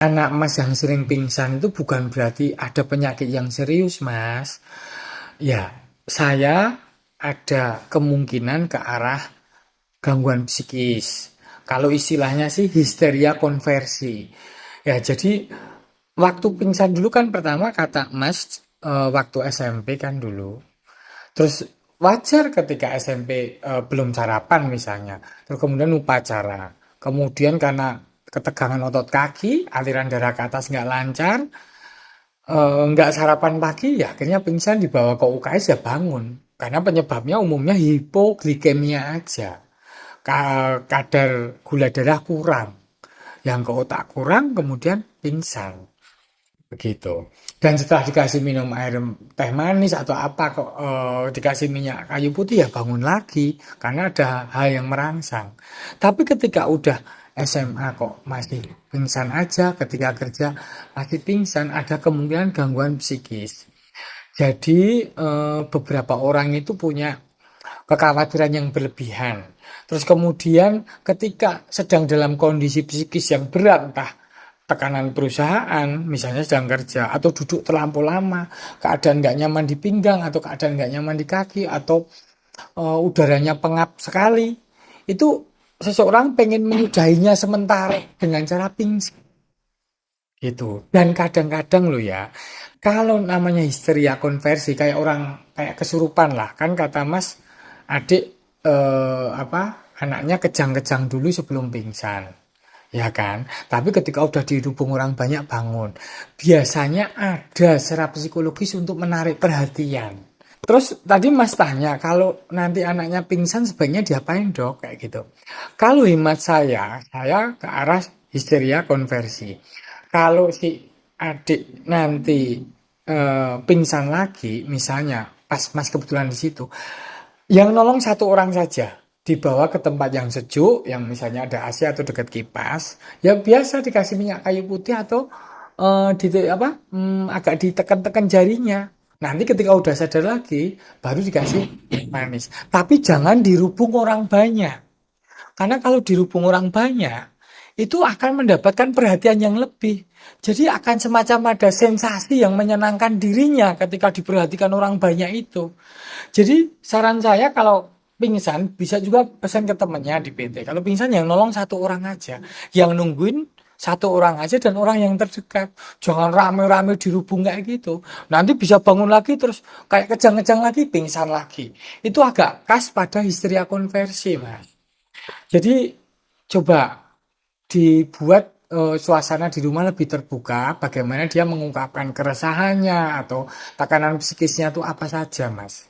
Anak Mas yang sering pingsan itu bukan berarti ada penyakit yang serius, Mas. Ya, saya ada kemungkinan ke arah gangguan psikis. Kalau istilahnya sih histeria konversi. Ya, jadi waktu pingsan dulu kan pertama kata Mas waktu SMP kan dulu. Terus wajar ketika SMP belum sarapan misalnya. Terus kemudian upacara. Kemudian karena ketegangan otot kaki, aliran darah ke atas nggak lancar, nggak sarapan pagi, ya akhirnya pingsan dibawa ke UKS ya bangun. Karena penyebabnya umumnya hipoglikemia aja. Kadar gula darah kurang. Yang ke otak kurang, kemudian pingsan. Begitu. Dan setelah dikasih minum air teh manis atau apa kok dikasih minyak kayu putih ya bangun lagi karena ada hal yang merangsang. Tapi ketika udah SMA kok masih pingsan aja, ketika kerja masih pingsan, ada kemungkinan gangguan psikis. Jadi beberapa orang itu punya kekhawatiran yang berlebihan. Terus kemudian ketika sedang dalam kondisi psikis yang berat, entah tekanan perusahaan, misalnya sedang kerja, atau duduk terlampau lama, keadaan nggak nyaman di pinggang, atau keadaan nggak nyaman di kaki, atau udaranya pengap sekali, itu seseorang pengen menyudahinya sementara dengan cara pingsan. Gitu. Dan kadang-kadang loh ya, kalau namanya histeria konversi kayak orang kayak kesurupan lah, kan kata Mas, adik apa anaknya kejang-kejang dulu sebelum pingsan. Ya kan? Tapi ketika udah dihubung orang banyak bangun. Biasanya ada secara psikologis untuk menarik perhatian. Terus tadi Mas tanya, kalau nanti anaknya pingsan sebaiknya diapain dok? Kayak gitu. Kalau hemat saya ke arah histeria konversi. Kalau si adik nanti pingsan lagi, misalnya pas Mas kebetulan di situ, yang nolong satu orang saja. Dibawa ke tempat yang sejuk, yang misalnya ada AC atau dekat kipas. Ya biasa dikasih minyak kayu putih atau agak ditekan-tekan jarinya. Nanti ketika udah sadar lagi, baru dikasih manis. Tapi jangan dirubung orang banyak. Karena kalau dirubung orang banyak, itu akan mendapatkan perhatian yang lebih. Jadi akan semacam ada sensasi yang menyenangkan dirinya ketika diperhatikan orang banyak itu. Jadi saran saya kalau pingsan bisa juga pesan ke temannya di PT. Kalau pingsan yang nolong satu orang aja. Yang nungguin satu orang aja dan orang yang terdekat. Jangan rame-rame dirubung kayak gitu. Nanti bisa bangun lagi terus kayak kejang-kejang lagi, pingsan lagi. Itu agak khas pada histeria konversi, Mas. Jadi coba dibuat suasana di rumah lebih terbuka, bagaimana dia mengungkapkan keresahannya atau tekanan psikisnya itu apa saja, Mas.